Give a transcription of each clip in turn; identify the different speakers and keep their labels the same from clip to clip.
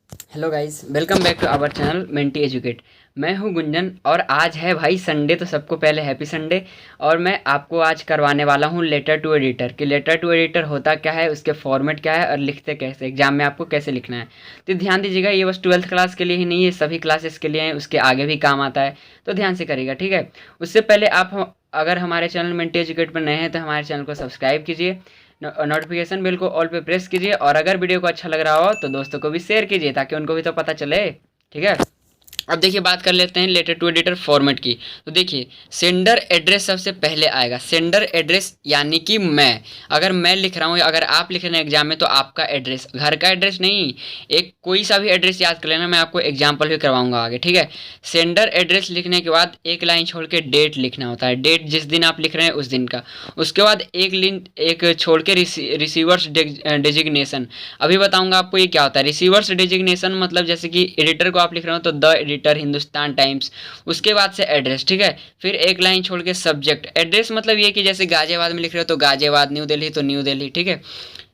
Speaker 1: Hello guys, welcome back to our channel Mentee Educate. मैं हूं गुंजन और आज है भाई संडे, तो सबको पहले हैप्पी संडे। और मैं आपको आज करवाने वाला हूं लेटर टू एडिटर कि लेटर टू एडिटर होता क्या है, उसके फॉर्मेट क्या है और लिखते कैसे, एग्जाम में आपको कैसे लिखना है। तो ध्यान दीजिएगा, ये बस 12th क्लास के लिए ही नहीं है, सभी क्लासेस के लिए है, उसके आगे भी काम आता है। तो ध्यान से करिएगा, ठीक है। उससे पहले अगर हमारे चैनल मेंटी एजुकेट पर नए हैं तो हमारे चैनल को सब्सक्राइब कीजिए, नोटिफिकेशन बेल को ऑल पे प्रेस कीजिए, और अगर वीडियो को अच्छा लग रहा हो तो दोस्तों को भी शेयर कीजिए ताकि उनको भी तो पता चले, ठीक है। अब देखिए, बात कर लेते हैं लेटर टू एडिटर फॉर्मेट की। तो देखिए, सेंडर एड्रेस सबसे पहले आएगा। सेंडर एड्रेस यानी कि मैं, अगर मैं लिख रहा हूँ, अगर आप लिख रहे हैं एग्जाम में, तो आपका एड्रेस, घर का एड्रेस नहीं, एक कोई सा भी एड्रेस याद कर लेना, मैं आपको एग्जाम्पल भी करवाऊंगा आगे, ठीक है। सेंडर एड्रेस लिखने के बाद एक लाइन छोड़ के डेट लिखना होता है, डेट जिस दिन आप लिख रहे हैं उस दिन का। उसके बाद एक छोड़ के रिसीवर्स डेजिग्नेशन। अभी बताऊंगा आपको ये क्या होता है। रिसीवर्स डेजिग्नेशन मतलब जैसे कि एडिटर को आप लिख रहे हो तो द एडिटर हिंदुस्तान टाइम्स, उसके बाद से एड्रेस, ठीक है। फिर एक लाइन छोड़ के सब्जेक्ट। एड्रेस मतलब ये कि जैसे गाजियाबाद में लिख रहे हो तो गाजियाबाद, न्यू दिल्ली तो न्यू दिल्ली, ठीक है।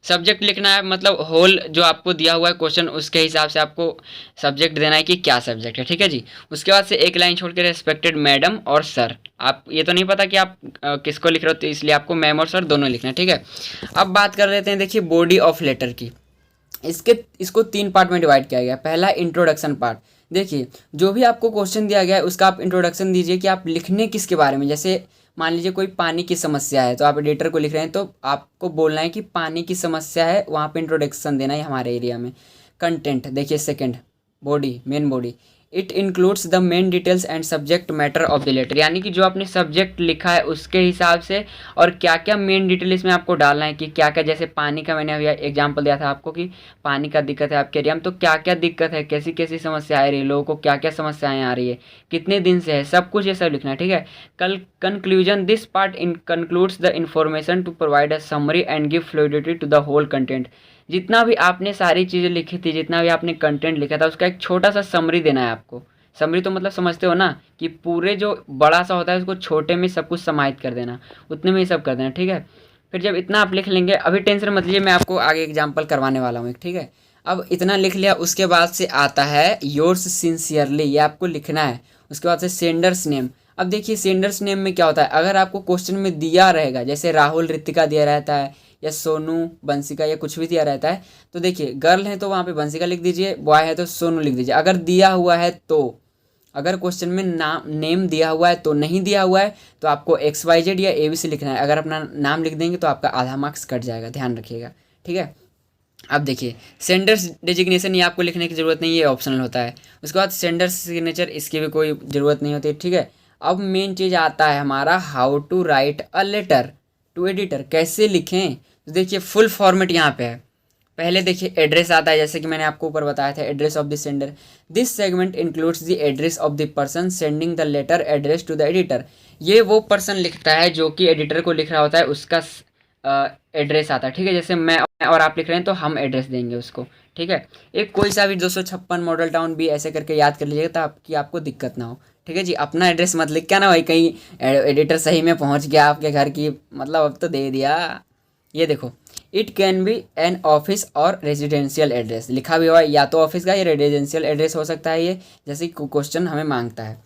Speaker 1: सब्जेक्ट लिखना है, मतलब होल जो आपको दिया हुआ है क्वेश्चन, उसके हिसाब से आपको सब्जेक्ट देना है कि क्या सब्जेक्ट है, ठीक है जी। उसके बाद से एक लाइन छोड़ के रेस्पेक्टेड मैडम और सर। आप ये तो नहीं पता कि आप किसको लिख रहे हो, तो इसलिए आपको मैम और सर दोनों लिखना है, ठीक है। अब बात कर लेते हैं, देखिए, बॉडी ऑफ लेटर की। इसको 3 पार्ट में डिवाइड किया गया है। पहला इंट्रोडक्शन पार्ट। देखिए, जो भी आपको क्वेश्चन दिया गया है उसका आप इंट्रोडक्शन दीजिए कि आप लिखने किसके बारे में। जैसे मान लीजिए कोई पानी की समस्या है, तो आप एडिटर को लिख रहे हैं तो आपको बोलना है कि पानी की समस्या है, वहाँ पे इंट्रोडक्शन देना है हमारे एरिया में। कंटेंट देखिए, second body, main body. It includes the main details and subject matter of the letter, यानी कि जो आपने सब्जेक्ट लिखा है उसके हिसाब से, और क्या क्या मेन डिटेल इसमें आपको डालना है कि क्या क्या, जैसे पानी का मैंने अभी एग्जांपल दिया था आपको कि पानी का दिक्कत है आपके एरिया में, तो क्या क्या दिक्कत है, कैसी कैसी समस्या आ रही है, लोगों को क्या क्या समस्याएं आ रही है, कितने दिन से है, सब कुछ ये सब लिखना है, ठीक है। कल conclusion, this part in concludes the information to provide a summary and give fluidity to the whole content. जितना भी आपने सारी चीज़ें लिखी थी, जितना भी आपने कंटेंट लिखा था, उसका एक छोटा सा समरी देना है आपको। समरी तो मतलब समझते हो ना, कि पूरे जो बड़ा सा होता है उसको छोटे में सब कुछ समाहित कर देना, उतने में ही सब कर देना, ठीक है। फिर जब इतना आप लिख लेंगे, अभी टेंशन मत लीजिए, मैं आपको आगे एग्जांपल करवाने वाला हूँ एक, ठीक है। अब इतना लिख लिया, उसके बाद से आता है योर्स सिंसियरली, ये आपको लिखना है। उसके बाद से सेंडर्स नेम। अब देखिए, सेंडर्स नेम में क्या होता है, अगर आपको क्वेश्चन में दिया रहेगा, जैसे राहुल रितिका दिया रहता है, या सोनू बंसिका, या कुछ भी दिया रहता है, तो देखिए, गर्ल है तो वहाँ पे बंसिका लिख दीजिए, बॉय है तो सोनू लिख दीजिए, अगर दिया हुआ है तो। अगर क्वेश्चन में नाम नेम दिया हुआ है तो, नहीं दिया हुआ है तो आपको XYZ या ABC लिखना है। अगर अपना नाम लिख देंगे तो आपका आधा मार्क्स कट जाएगा, ध्यान रखिएगा, ठीक है। अब देखिए, सेंडर्स डेजिग्नेशन, ये आपको लिखने की ज़रूरत नहीं है, ये ऑप्शनल होता है। उसके बाद सेंडर्स सिग्नेचर, इसकी भी कोई ज़रूरत नहीं होती, ठीक है। अब मेन चीज़ आता है हमारा, how to write a letter to editor, कैसे लिखें। तो देखिए, फुल फॉर्मेट यहाँ पे है। पहले देखिए, एड्रेस आता है, जैसे कि मैंने आपको ऊपर बताया था, address of the sender. This segment includes the address of the person sending the letter address to the editor. ये वो पर्सन लिखता है जो कि एडिटर को लिख रहा होता है, उसका एड्रेस आता है, ठीक है। जैसे मैं और आप लिख रहे हैं तो हम एड्रेस देंगे उसको, ठीक है। एक कोई सा भी 256 मॉडल टाउन भी ऐसे करके याद कर लीजिएगा ताकि आपको दिक्कत ना हो, ठीक है जी। अपना एड्रेस मत लिख के ना भाई, कहीं एडिटर सही में पहुंच गया आपके घर की, मतलब अब तो दे दिया। ये देखो, it can be an office और रेजिडेंशियल एड्रेस, लिखा भी हुआ है, या तो ऑफिस का या रेजिडेंशियल एड्रेस हो सकता है ये, जैसे क्वेश्चन हमें मांगता है।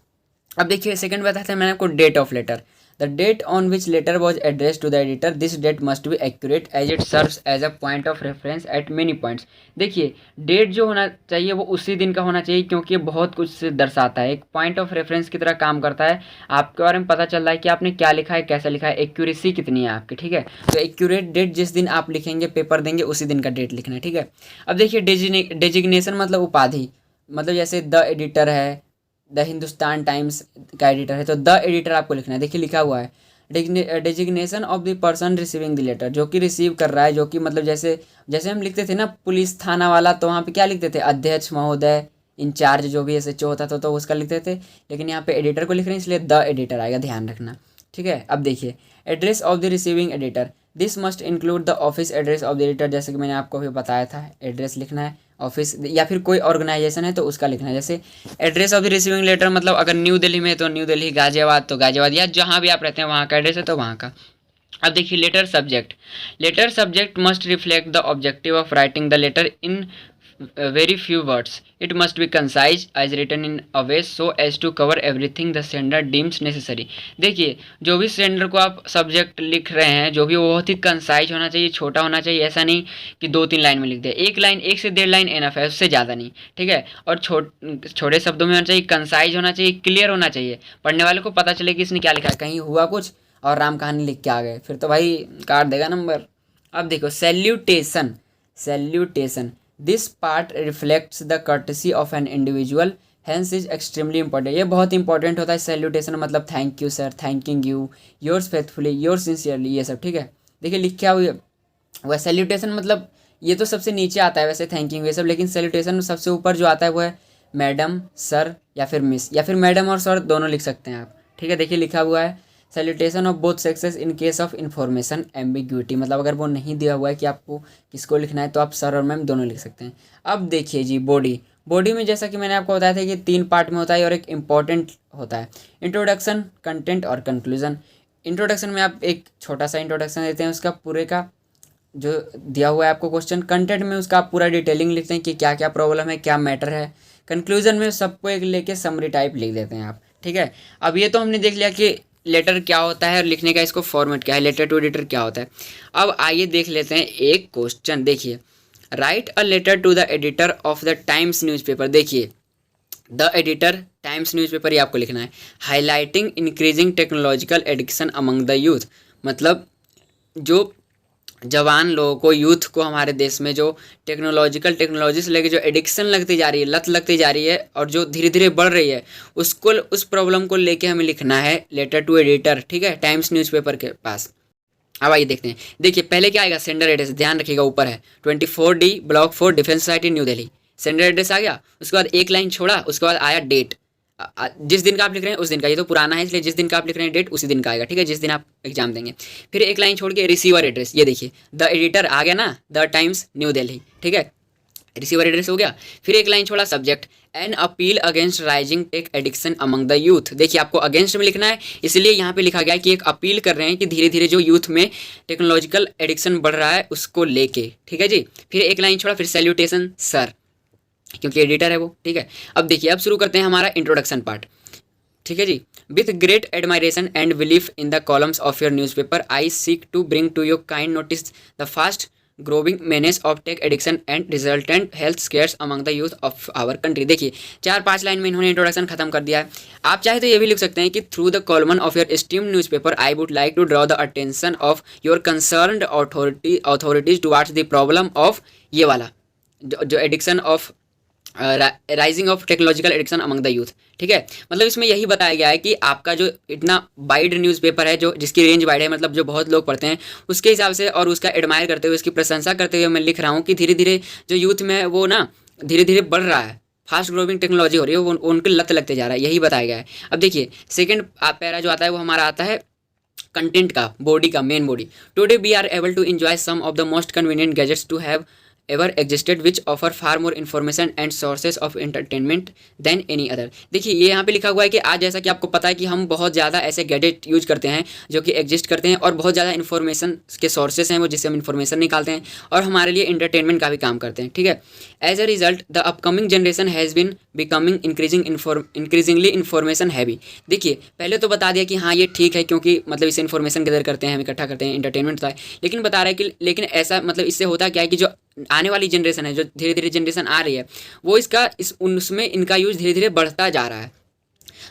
Speaker 1: अब देखिए, सेकंड बताया था मैंने आपको, date of letter. The date on which letter was address to the editor, this date must be accurate as it serves as a point of reference at many points. देखिए, डेट जो होना चाहिए वो उसी दिन का होना चाहिए, क्योंकि ये बहुत कुछ से दर्शाता है, एक पॉइंट ऑफ रेफरेंस की तरह काम करता है। आपके बारे में पता चल रहा है कि आपने क्या लिखा है, कैसा लिखा है, एक्यूरेसी कितनी है आपकी, ठीक है। तो एक्यूरेट डेट, जिस दिन आप लिखेंगे, पेपर देंगे, उसी दिन का डेट लिखना है, ठीक है। अब देखिए, डेजिग्नेशन मतलब उपाधि, मतलब जैसे द एडिटर है, द हिंदुस्तान टाइम्स का एडिटर है तो द एडिटर आपको लिखना है। देखिए, लिखा हुआ है designation of the person receiving the letter, जो कि रिसीव कर रहा है, जो कि मतलब जैसे जैसे हम लिखते थे ना पुलिस थाना वाला, तो वहाँ पे क्या लिखते थे, अध्यक्ष महोदय, इंचार्ज जो भी SHO होता था तो उसका लिखते थे। लेकिन यहाँ पे एडिटर को लिख रहे हैं, इसलिए द एडिटर आएगा, ध्यान रखना, ठीक है। अब देखिए, address of the receiving editor, this must include the office address of the editor, जैसे कि मैंने आपको अभी बताया था, एड्रेस लिखना है, ऑफिस या फिर कोई ऑर्गेनाइजेशन है तो उसका लिखना है। जैसे address of the receiving letter मतलब अगर न्यू दिल्ली में है तो न्यू दिल्ली, गाजियाबाद तो गाजियाबाद, या जहाँ भी आप रहते हैं वहाँ का एड्रेस है तो वहाँ का। अब देखिए, letter subject must reflect the objective of writing the letter in very few words. It must be concise as written in a way so as to cover everything the sender deems necessary. देखिए, जो भी sender को आप subject लिख रहे हैं, जो भी वो बहुत ही कंसाइज होना चाहिए, छोटा होना चाहिए। ऐसा नहीं कि 2-3 लाइन में लिख दे, एक लाइन, 1 से 1.5 लाइन एनफ है, उससे ज़्यादा नहीं, ठीक है। और छोटे शब्दों में होना चाहिए, कंसाइज होना चाहिए, क्लियर होना चाहिए, पढ़ने वाले को पता चले कि इसने क्या लिखा है। कहीं हुआ कुछ और राम कहानी लिख के आ गए, फिर तो भाई काट देगा नंबर। अब देखो, salutation, salutation, this part reflects the courtesy of an individual, hence is extremely important. ये बहुत इंपॉर्टेंट होता है। सैल्यूटेशन मतलब thank you sir, thanking you, yours faithfully, yours sincerely, ये सब, ठीक है। देखिए लिख क्या हुआ, वह सैल्यूटेशन मतलब ये तो सबसे नीचे आता है वैसे थैंकिंग ये सब, लेकिन सैल्यूटेशन में सबसे ऊपर जो आता है वो है मैडम, सर या फिर मिस, या फिर मैडम और सर दोनों लिख सकते हैं आप, ठीक है। देखिए लिखा हुआ है salutation of both sexes in case of information ambiguity, मतलब अगर वो नहीं दिया हुआ है कि आपको किसको लिखना है तो आप सर और मैम दोनों लिख सकते हैं। अब देखिए जी, बॉडी, बॉडी में जैसा कि मैंने आपको बताया था कि 3 पार्ट में होता है और एक इम्पॉर्टेंट होता है, इंट्रोडक्शन, कंटेंट और कंक्लूजन। इंट्रोडक्शन में आप एक छोटा सा इंट्रोडक्शन देते हैं उसका पूरे का जो दिया हुआ है आपको क्वेश्चन। कंटेंट में उसका आप पूरा डिटेलिंग लिखते हैं कि क्या क्या प्रॉब्लम है, क्या मैटर है। कंक्लूजन में सबको एक लेके समरी टाइप लिख देते हैं आप, ठीक है। अब ये तो हमने देख लिया कि लेटर क्या होता है और लिखने का इसको फॉर्मेट क्या है, लेटर टू एडिटर क्या होता है। अब आइए देख लेते हैं एक क्वेश्चन। देखिए, write a letter to the editor of the Times newspaper. देखिए, द एडिटर टाइम्स न्यूज़पेपर ये आपको लिखना है। Highlighting increasing technological addiction among the youth, मतलब जो जवान लोगों को, यूथ को हमारे देश में जो टेक्नोलॉजी से लेके जो एडिक्शन लगती जा रही है, लत लगती जा रही है और जो धीरे धीरे बढ़ रही है, उसको, उस प्रॉब्लम को लेके हमें लिखना है लेटर टू एडिटर, ठीक है, टाइम्स न्यूज़पेपर के पास। अब आइए देखते हैं। देखिए पहले क्या आएगा, सेंडर एड्रेस, ध्यान रखिएगा ऊपर है 24D block 4 defence society New Delhi, sender address आ गया। उसके बाद एक लाइन छोड़ा, उसके बाद आया डेट, जिस दिन का आप लिख रहे हैं उस दिन का, ये तो पुराना है इसलिए जिस दिन का आप लिख रहे हैं डेट उसी दिन का आएगा, ठीक है, जिस दिन आप एग्जाम देंगे। फिर एक लाइन छोड़ के रिसीवर एड्रेस, ये देखिए द एडिटर आ गया ना, द टाइम्स न्यू दिल्ली, ठीक है, रिसीवर एड्रेस हो गया। फिर एक लाइन छोड़ा, subject an appeal against rising tech addiction among the youth. देखिए आपको अगेंस्ट में लिखना है, इसलिए यहाँ पे लिखा गया है कि एक अपील कर रहे हैं कि धीरे धीरे जो यूथ में टेक्नोलॉजिकल एडिक्शन बढ़ रहा है उसको लेके, ठीक है जी। फिर एक लाइन छोड़ा, फिर सैल्यूटेशन सर, क्योंकि एडिटर है वो, ठीक है। अब देखिए, अब शुरू करते हैं हमारा इंट्रोडक्शन पार्ट, ठीक है जी। With great admiration and belief in the columns of your newspaper I seek to bring to your kind notice the fast growing menace of tech addiction and resultant health scares among the youth of our country. देखिए 4-5 line में इन्होंने introduction खत्म कर दिया है। आप चाहे तो ये भी लिख सकते हैं कि through the column of your esteemed newspaper I would like to draw the attention of your concerned authorities towards the problem of, ये वाला जो addiction of rising of technological addiction among the youth, ठीक है। मतलब इसमें यही बताया गया है कि आपका जो इतना वाइड न्यूज़पेपर है, जो जिसकी रेंज वाइड है, मतलब जो बहुत लोग पढ़ते हैं, उसके हिसाब से और उसका एडमायर करते हुए, उसकी प्रशंसा करते हुए मैं लिख रहा हूँ कि धीरे धीरे जो यूथ में है वो ना धीरे धीरे बढ़ रहा है, फास्ट ग्रोविंग टेक्नोलॉजी हो रही है, वो उनके लत लगते जा रहा है, यही बताया गया है। अब देखिए सेकेंड पैरा जो आता है वो हमारा आता है कंटेंट का, बॉडी का, main body. Today we are able to enjoy some of the most convenient gadgets to have ever existed which offer far more information and sources of entertainment than any other. देखिए ये यहाँ पे लिखा हुआ है कि आज जैसा कि आपको पता है कि हम बहुत ज़्यादा ऐसे गैजेट यूज करते हैं जो कि एग्जिस्ट करते हैं और बहुत ज़्यादा इन्फॉर्मेशन के सोर्सेज हैं वो, जिससे हम इन्फॉर्मेशन निकालते हैं और हमारे लिए इंटरटेनमेंट का भी काम करते हैं, ठीक है। As a result the upcoming generation has been becoming increasingly information heavy. देखिए पहले तो बता दिया कि हाँ ये ठीक है, क्योंकि मतलब इससे इन्फॉर्मेशन गैदर करते हैं, हम इकट्ठा करते हैं, इंटरटेनमेंट होता है, लेकिन बता रहा है कि लेकिन ऐसा मतलब इससे होता क्या है कि जो आने वाली जनरेशन है, जो धीरे धीरे जनरेशन आ रही है, वो उसमें इनका यूज धीरे धीरे बढ़ता जा रहा है।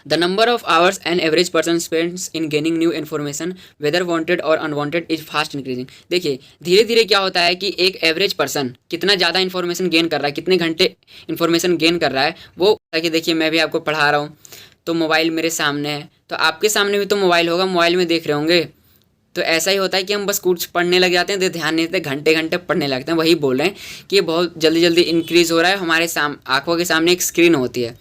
Speaker 1: The number of hours an average person spends in gaining new information whether wanted और अनवांटेड इज फास्ट इंक्रीजिंग। देखिए धीरे धीरे क्या होता है कि एक एवरेज पर्सन कितना ज़्यादा इन्फॉर्मेशन गेन कर रहा है, कितने घंटे इन्फॉर्मेशन गेन कर रहा है वो, ताकि देखिए मैं भी आपको पढ़ा रहा हूँ तो मोबाइल मेरे सामने है, तो आपके सामने भी तो मोबाइल होगा, मोबाइल में देख रहे होंगे। तो ऐसा ही होता है कि हम बस कुछ पढ़ने लग जाते हैं तो ध्यान नहीं देते, घंटे घंटे पढ़ने लगते हैं। वही बोल रहे हैं कि ये बहुत जल्दी जल्दी इंक्रीज़ हो रहा है। हमारे आंखों के सामने एक स्क्रीन होती है,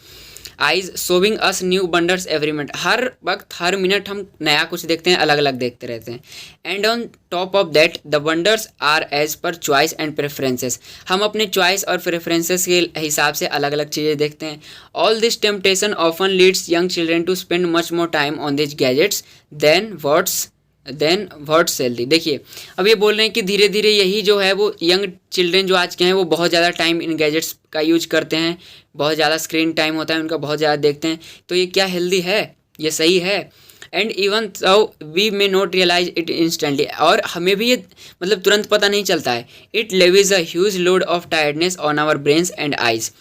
Speaker 1: आइज शोविंग अस न्यू बंडर्स एवरी मिनट, हर वक्त हर मिनट हम नया कुछ देखते हैं, अलग अलग देखते रहते हैं। And on top of that the wonders are as per choice and preferences, हम अपने चॉइस और प्रेफरेंसेस के हिसाब से अलग अलग चीज़ें देखते हैं। All this temptation often leads young children to spend much more time on this gadgets than what's than what's healthy. देखिए अब ये बोल रहे हैं कि धीरे धीरे यही जो है वो यंग चिल्ड्रेन जो आज के हैं वो बहुत ज़्यादा टाइम इन गैजेट्स का यूज करते हैं, बहुत ज़्यादा स्क्रीन टाइम होता है उनका, बहुत ज़्यादा देखते हैं, तो ये क्या हेल्दी है, ये सही है? And even so we may not realise it instantly, और हमें भी ये मतलब तुरंत पता नहीं चलता है। It levies a huge load of tiredness on our brains and eyes.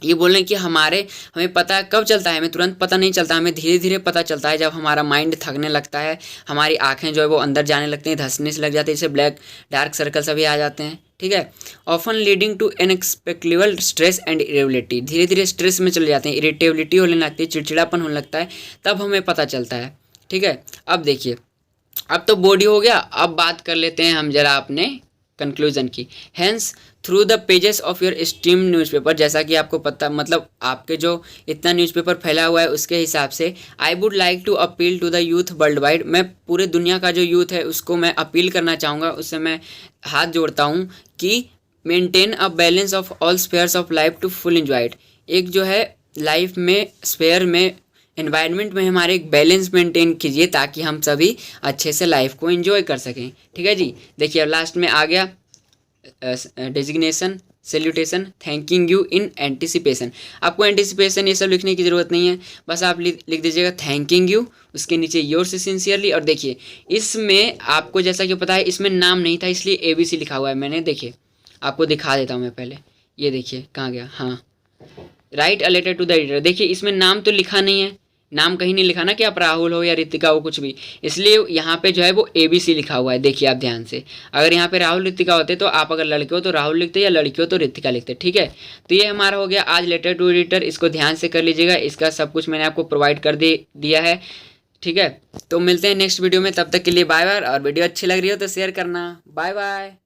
Speaker 1: ये बोल रहे हैं कि हमें पता है कब चलता है, हमें तुरंत पता नहीं चलता, हमें धीरे धीरे पता चलता है जब हमारा माइंड थकने लगता है, हमारी आंखें जो है वो अंदर जाने लगती हैं, धंसने से लग जाती है, जैसे ब्लैक डार्क सर्कल सभी आ जाते हैं, ठीक है। Often leading to unexpectable stress and irritability, धीरे धीरे स्ट्रेस में चले जाते हैं, इरिटेबिलिटी होने लगती है, चिड़चिड़ापन होने लगता है, तब हमें पता चलता है, ठीक है। अब देखिए, अब तो बॉडी हो गया, अब बात कर लेते हैं हम जरा अपने कंक्लूजन की। Hence through the pages of your esteemed newspaper, जैसा कि आपको पता मतलब आपके जो इतना न्यूज़पेपर फैला हुआ है उसके हिसाब से, I would like to appeal to the youth worldwide, मैं पूरे दुनिया का जो यूथ है उसको मैं अपील करना चाहूँगा, उससे मैं हाथ जोड़ता हूँ कि maintain a balance of all spheres of life to full enjoyed. एक जो है लाइफ में स्पेयर में एनवायरनमेंट में हमारे एक बैलेंस मेंटेन कीजिए ताकि हम सभी अच्छे से लाइफ को एंजॉय कर सकें, ठीक है जी। देखिए अब लास्ट में आ गया designation, salutation, thanking you in anticipation. आपको एंटिसिपेशन ये सब लिखने की ज़रूरत नहीं है, बस आप लिख दीजिएगा थैंकिंग यू, उसके नीचे योर्स सिंसियरली। और देखिए इसमें आपको जैसा कि पता है इसमें नाम नहीं था इसलिए ABC लिखा हुआ है मैंने, देखिए आपको दिखा देता हूँ मैं पहले, ये देखिए कहाँ गया, हाँ, write a letter to the editor. देखिए इसमें नाम तो लिखा नहीं है, नाम कहीं नहीं लिखा ना कि आप राहुल हो या रितिका हो कुछ भी, इसलिए यहाँ पे जो है वो ABC लिखा हुआ है। देखिए आप ध्यान से, अगर यहाँ पे राहुल रितिका होते तो आप अगर लड़के हो तो राहुल लिखते या लड़की हो तो रितिका लिखते, ठीक है। तो ये हमारा हो गया आज लेटर टू एडिटर, इसको ध्यान से कर लीजिएगा, इसका सब कुछ मैंने आपको प्रोवाइड कर दिया है, ठीक है। तो मिलते हैं नेक्स्ट वीडियो में, तब तक के लिए बाय बाय, और वीडियो अच्छी लग रही हो तो शेयर करना, बाय बाय।